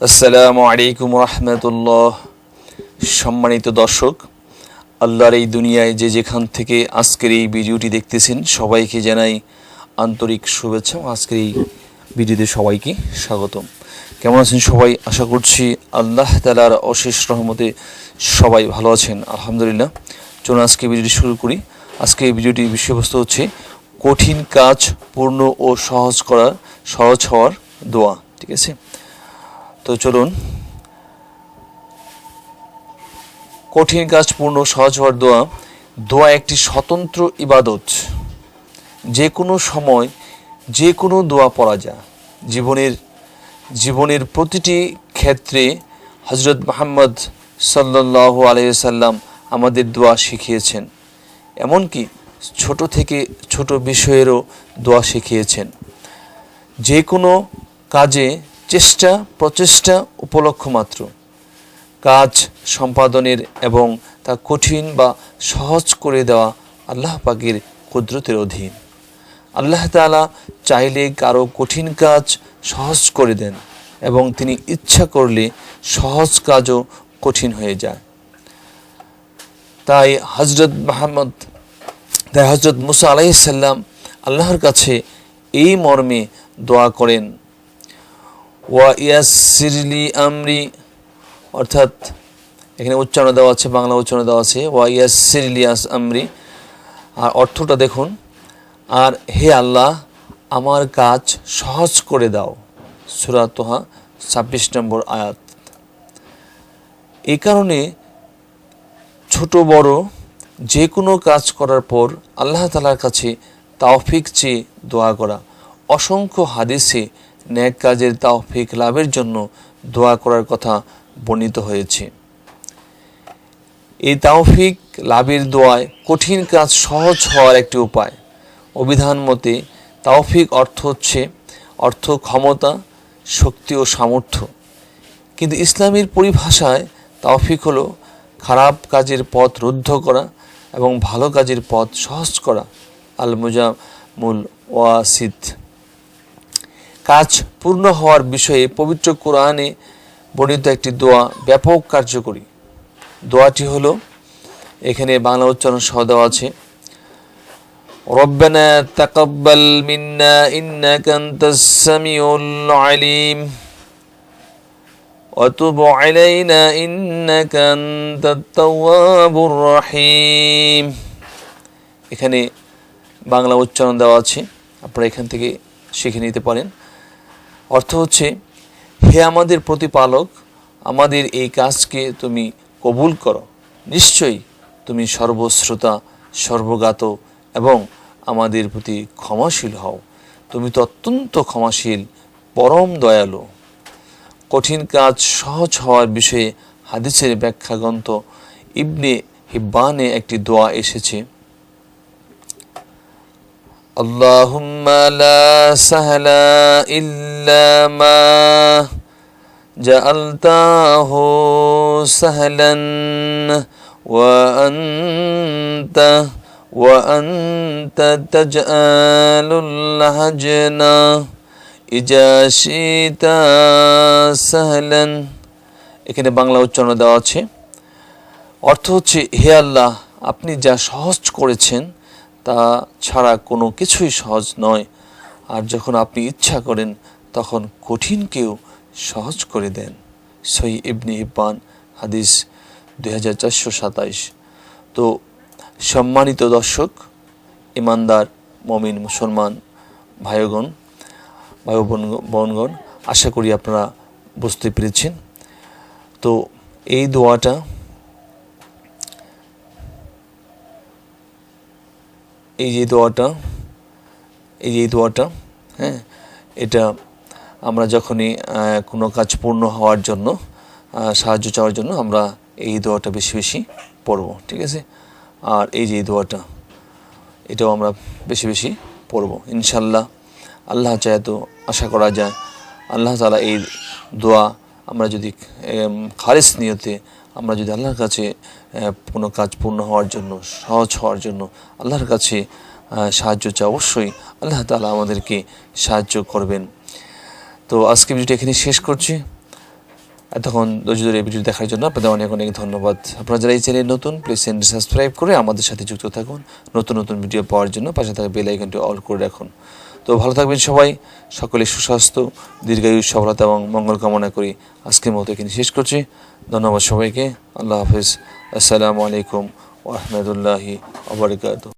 আসসালামু আলাইকুম রহমতুল্লাহ। সম্মানিত দর্শক, আল্লাহর এই দুনিয়ায় যে যেখান থেকে আজকের এই ভিডিওটি দেখতেছেন সবাইকে জানাই আন্তরিক শুভেচ্ছা। আজকের এই ভিডিওতে সবাইকে স্বাগতম। কেমন আছেন সবাই? আশা করছি আল্লাহ তাআলার অশেষ রহমতে সবাই ভালো আছেন, আলহামদুলিল্লাহ। চলুন আজকে ভিডিওটি শুরু করি। আজকে এই ভিডিওটির বিষয়বস্তু হচ্ছে কঠিন কাজ পূর্ণ ও সহজ হওয়ার দোয়া। ঠিক আছে, তো চলুন। কঠিন কাজ পূর্ণ সহজ হওয়ার দোয়া। দোয়া একটি স্বতন্ত্র ইবাদত। যে কোনো সময় যে কোনো দোয়া পড়া যায়। জীবনের প্রতিটি ক্ষেত্রে হযরত মুহাম্মদ সাল্লাল্লাহু আলাইহি ওয়াসাল্লাম আমাদের দোয়া শিখিয়েছেন। এমনকি ছোট থেকে ছোট বিষয়েরও দোয়া শিখিয়েছেন। যে কোনো কাজে প্রচেষ্টা উপলক্ষ মাত্র কাজ সম্পাদনের এবং তা কঠিন বা সহজ করে দেওয়া আল্লাহ পাকের কুদরতের অধীন। আল্লাহ তাআলা চাইলে কারো কঠিন কাজ সহজ করে দেন এবং তিনি ইচ্ছা করলে সহজ কাজও কঠিন হয়ে যায়। তাই হযরত মুসা আলাইহিস সালাম আল্লাহর কাছে এই মর্মে দোয়া করেন, ওয়া ইয়াসসিরলি আমরি, অর্থাৎ এখানে উচ্চারণ দেওয়া আছে, বাংলা উচ্চারণ দেওয়া আছে ওয়া ইয়াসসিরলি আমরি, আর অর্থটা দেখুন, আর হে আল্লাহ আমার কাজ সহজ করে দাও। সূরা তোহা 26 নম্বর আয়াত। এই কারণে ছোট বড় যে কোনো কাজ করার পর আল্লাহ তাআলার কাছে তাওফিক চেয়ে দোয়া করা। অসংখ্য হাদিসে নেক কাজের তাওফিক লাভের জন্য দোয়া করার কথা বর্ণিত হয়েছে। এই তাওফিক লাভের দোয়ায় কঠিন কাজ সহজ হওয়ার একটি উপায়। অভিধান মতে তাওফিক অর্থ ক্ষমতা, শক্তি ও সামর্থ্য। কিন্তু ইসলামের পরিভাষায় তাওফিক হলো খারাপ কাজের পথ রুদ্ধ করা এবং ভালো কাজের পথ সহজ করা। আল মুজামুল ওয়াসিত। কাজ পূর্ণ হওয়ার বিষয়ে পবিত্র কোরআনে বর্ণিত একটি দোয়া ব্যাপক কার্যকরী। দোয়াটি হলো, এখানে বাংলা উচ্চারণ সহ দেওয়া আছে, রব্বানা তাকাব্বাল মিন্না ইন্নাকা আনতাস সামিউল আলিম ওয়া তুব আলাইনা ইন্নাকা আনতাত তাওয়াবুর রহিম। এখানে বাংলা উচ্চারণ দেওয়া আছে, আপনারা এখান থেকে শিখে নিতে পারেন। অর্থ হচ্ছে, হে আমাদের প্রতিপালক, আমাদের এই কাজকে তুমি কবুল করো। নিশ্চয়ই তুমি সর্বশ্রোতা, সর্বজ্ঞাত এবং আমাদের প্রতি ক্ষমাশীল হও। তুমি তো অত্যন্ত ক্ষমাশীল, পরম দয়ালু। কঠিন কাজ সহজ হওয়ার বিষয়ে হাদিসের ব্যাখ্যা গ্রন্থ ইবনে হিব্বানে একটি দোয়া এসেছে, আল্লাহুম্মা লা সাহলা ইল্লা মা জাআলতাহু সাহলান ওয়া আনতা তাজআলুল হাজনা ইজা শিতা সাহলান। এখানে বাংলা উচ্চারণ দেওয়া আছে। অর্থ হচ্ছে, হে আল্লাহ, আপনি যা সহজ করেছেন তা ছাড়া কোনো কিছুই সহজ নয়, আর যখন আপনি ইচ্ছা করেন তখন কঠিনকেও সহজ করে দেন। সহিহ ইবনে হিব্বান, হাদিস 2427। তো সম্মানিত দর্শক, ইমানদার মুমিন মুসলমান ভাই বোনগণ, আশা করি আপনারা বুঝতে পেরেছেন। তো এই দোয়াটা এই যে দোয়াটা হ্যাঁ, এটা আমরা যখনই কোনো কাজ পূর্ণ হওয়ার জন্য সাহায্য চাওয়ার জন্য আমরা এই দোয়াটা বেশি বেশি পড়ব। ঠিক আছে, আর এই যে দোয়াটা এটাও আমরা বেশি বেশি পড়ব ইনশাল্লাহ। আল্লাহ চায় তো আশা করা যায় আল্লাহ তাআলা এই দোয়া আমরা যদি খালিস নিয়তে আমরা যদি আল্লাহর কাছে কোনো কাজ পূর্ণ হওয়ার জন্য, সহজ হওয়ার জন্য আল্লাহর কাছে সাহায্য চাই, অবশ্যই আল্লাহ তাআলা আমাদেরকে সাহায্য করবেন। তো আজকে ভিডিওটা এখানে শেষ করছি। এতক্ষণ ধৈর্য ধরে এই ভিডিও দেখার জন্য আপনাদের অনেক অনেক ধন্যবাদ। আপনারা যারা এই চ্যানেল নতুন, প্লিজ চ্যানেলটি সাবস্ক্রাইব করে আমাদের সাথে যুক্ত থাকুন। নতুন নতুন ভিডিও পাওয়ার জন্য পাশে থাকা বেল আইকনটি অল করে রাখুন। তো ভালো থাকবেন সবাই, সকলে সুস্বাস্থ্য, দীর্ঘায়ু, সফলতা এবং মঙ্গল কামনা করি আজকের মতো এখানে শেষ করছি। ধন্যবাদ সবাইকে। আল্লাহ হাফিজ। আসসালামু আলাইকুম ওয়া রাহমাতুল্লাহি ওয়া বারাকাতুহু।